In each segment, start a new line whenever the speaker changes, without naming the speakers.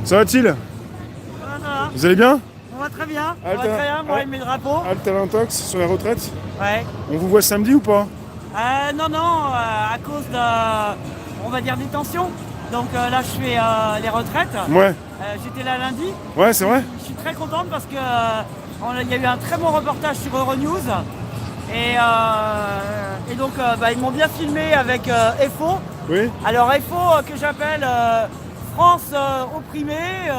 Ça va-t-il?
Ça va.
Vous allez bien?
On va très bien,
Alta-
moi et mes drapeaux.
Halte à l'intox sur la retraite?
Ouais.
On vous voit samedi ou pas?
Non, à cause de, on va dire, des tensions. Donc là, je fais les retraites.
Ouais.
J'étais là lundi.
Ouais, c'est vrai?
Je suis très contente parce que il y a eu un très bon reportage sur Euronews. Et donc, ils m'ont bien filmé avec FO.
Oui.
Alors FO que j'appelle France opprimée,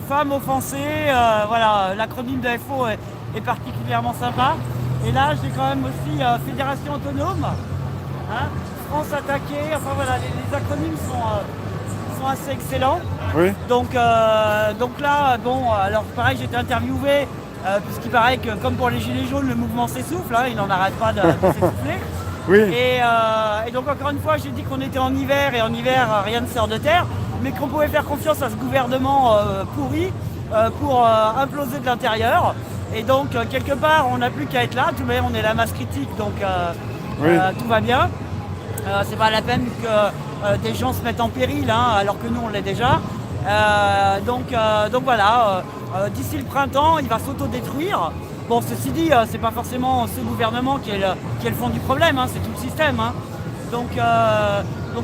femmes offensées. Voilà, l'acronyme de FO est particulièrement sympa. Et là, j'ai quand même aussi Fédération autonome, hein, France attaquée. Enfin voilà, les acronymes sont assez excellents.
Oui.
Donc là, bon, alors pareil, j'ai été interviewé, puisqu'il paraît que comme pour les Gilets jaunes, le mouvement s'essouffle, hein, il n'en arrête pas de s'essouffler.
Oui.
Et donc encore une fois, j'ai dit qu'on était en hiver, et en hiver, rien ne sort de terre, mais qu'on pouvait faire confiance à ce gouvernement pourri pour imploser de l'intérieur. Et donc, quelque part, on n'a plus qu'à être là. Tout de même, on est la masse critique, donc
Oui.
tout va bien. C'est pas la peine que des gens se mettent en péril, hein, alors que nous, on l'est déjà. Donc voilà, d'ici le printemps, il va s'autodétruire. Bon, ceci dit, c'est pas forcément ce gouvernement qui est le fond du problème, hein, c'est tout le système. Hein. Donc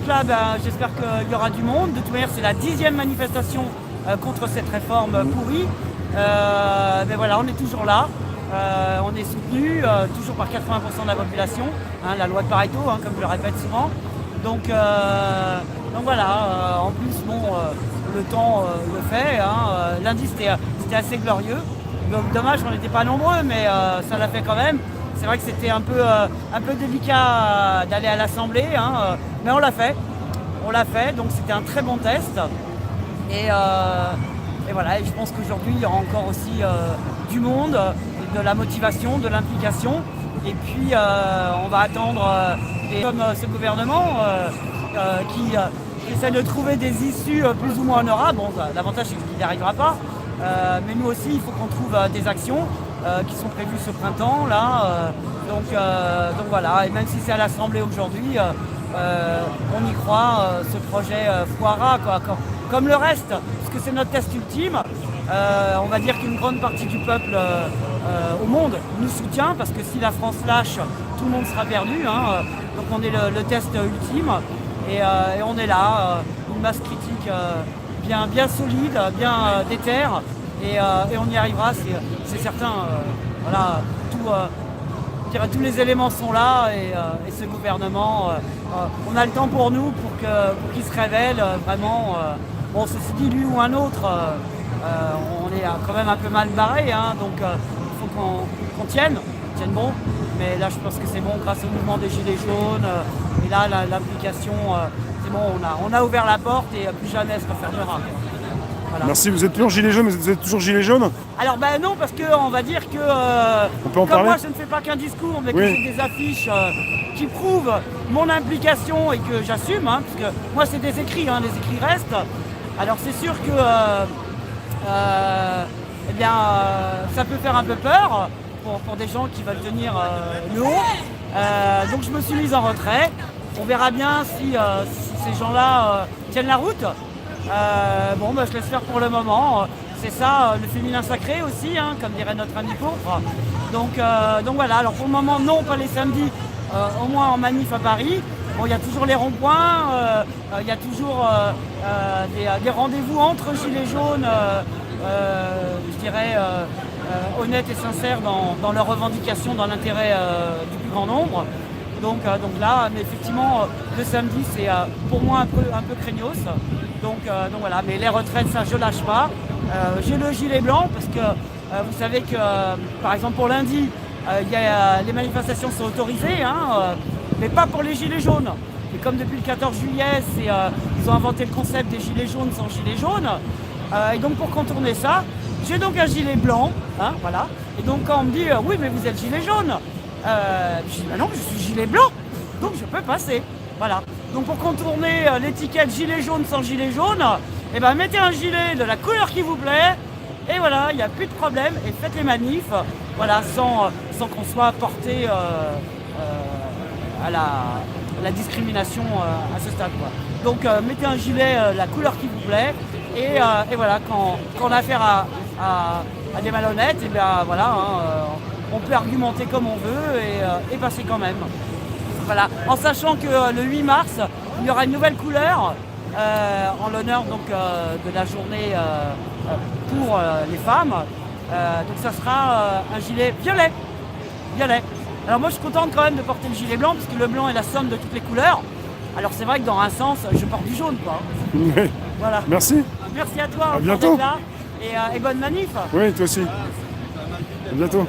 là, j'espère qu'il y aura du monde. De toute manière, c'est la 10e manifestation contre cette réforme pourrie. Mais voilà, on est toujours là. On est soutenu toujours par 80% de la population, hein, la loi de Pareto, hein, comme je le répète souvent. Donc voilà, en plus, bon, le temps le fait. Hein, lundi, c'était assez glorieux. Donc, dommage, on n'était pas nombreux, mais ça l'a fait quand même. C'est vrai que c'était un peu délicat d'aller à l'Assemblée, hein, mais on l'a fait. On l'a fait, donc c'était un très bon test. Et voilà, et je pense qu'aujourd'hui, il y aura encore aussi du monde, de la motivation, de l'implication. Et puis, on va attendre, comme ce gouvernement qui essaie de trouver des issues plus ou moins honorables. Bon, l'avantage, c'est qu'il n'y arrivera pas. Mais nous aussi, il faut qu'on trouve des actions qui sont prévues ce printemps. Là, donc voilà, et même si c'est à l'Assemblée aujourd'hui, on y croit, ce projet foirera, quoi, comme le reste, parce que c'est notre test ultime. On va dire qu'une grande partie du peuple au monde nous soutient, parce que si la France lâche, tout le monde sera perdu. Hein, donc on est le test ultime, et on est là, une masse critique bien solide, bien déterre, et on y arrivera, c'est certain. Voilà, tous les éléments sont là, et ce gouvernement, on a le temps pour nous pour qu'il se révèle vraiment. Bon, ceci dit, lui ou un autre, on est quand même un peu mal barré, hein, donc il faut qu'on tienne bon. Mais là, je pense que c'est bon grâce au mouvement des Gilets jaunes, et là, l'implication, c'est bon, on a ouvert la porte, et plus jamais elle se refermera. Voilà.
Merci, vous êtes plus en gilet jaune, mais vous êtes toujours gilet jaune?
Alors non, parce qu'on va dire que
On peut en
comme
parler?
moi je ne fais pas qu'un discours, mais que
Oui.
j'ai des affiches qui prouvent mon implication et que j'assume, hein, parce que moi c'est des écrits, hein, les écrits restent. Alors c'est sûr que ça peut faire un peu peur pour des gens qui veulent tenir le haut. Donc je me suis mise en retrait. On verra bien si ces gens-là tiennent la route. Je laisse faire pour le moment. C'est ça, le féminin sacré aussi, hein, comme dirait notre ami pauvre. Donc voilà, alors pour le moment, non, pas les samedis, au moins en manif à Paris. Bon, il y a toujours les ronds-points, il y a toujours des rendez-vous entre gilets jaunes, je dirais, honnêtes et sincères dans leurs revendications, dans l'intérêt du plus grand nombre. Donc là, mais effectivement, le samedi, c'est pour moi un peu craignos. Donc voilà, mais les retraites, ça, je lâche pas. J'ai le gilet blanc parce que vous savez que, par exemple, pour lundi, les manifestations sont autorisées, hein, mais pas pour les gilets jaunes. Et comme depuis le 14 juillet, ils ont inventé le concept des gilets jaunes sans gilets jaunes. Et donc pour contourner ça, j'ai donc un gilet blanc, hein, voilà. Et donc quand on me dit oui, mais vous êtes gilet jaune, je dis bah non, je suis gilet blanc, donc je peux passer. Voilà. Donc pour contourner l'étiquette gilet jaune sans gilet jaune, mettez un gilet de la couleur qui vous plaît, et voilà, il n'y a plus de problème, et faites les manifs, voilà, sans qu'on soit porté à la discrimination à ce stade, quoi. Donc mettez un gilet la couleur qui vous plaît, Et voilà, quand on a affaire à des malhonnêtes, et bien voilà, on peut argumenter comme on veut et passer quand même. Voilà, en sachant que le 8 mars, il y aura une nouvelle couleur en l'honneur donc de la journée pour les femmes. Donc ça sera un gilet violet. Violet. Alors moi je suis contente quand même de porter le gilet blanc parce que le blanc est la somme de toutes les couleurs. Alors c'est vrai que dans un sens, je porte du jaune quoi.
Oui.
Voilà.
Merci.
Merci à toi.
À bientôt.
D'être là et bonne manif.
Oui, toi aussi. À bientôt.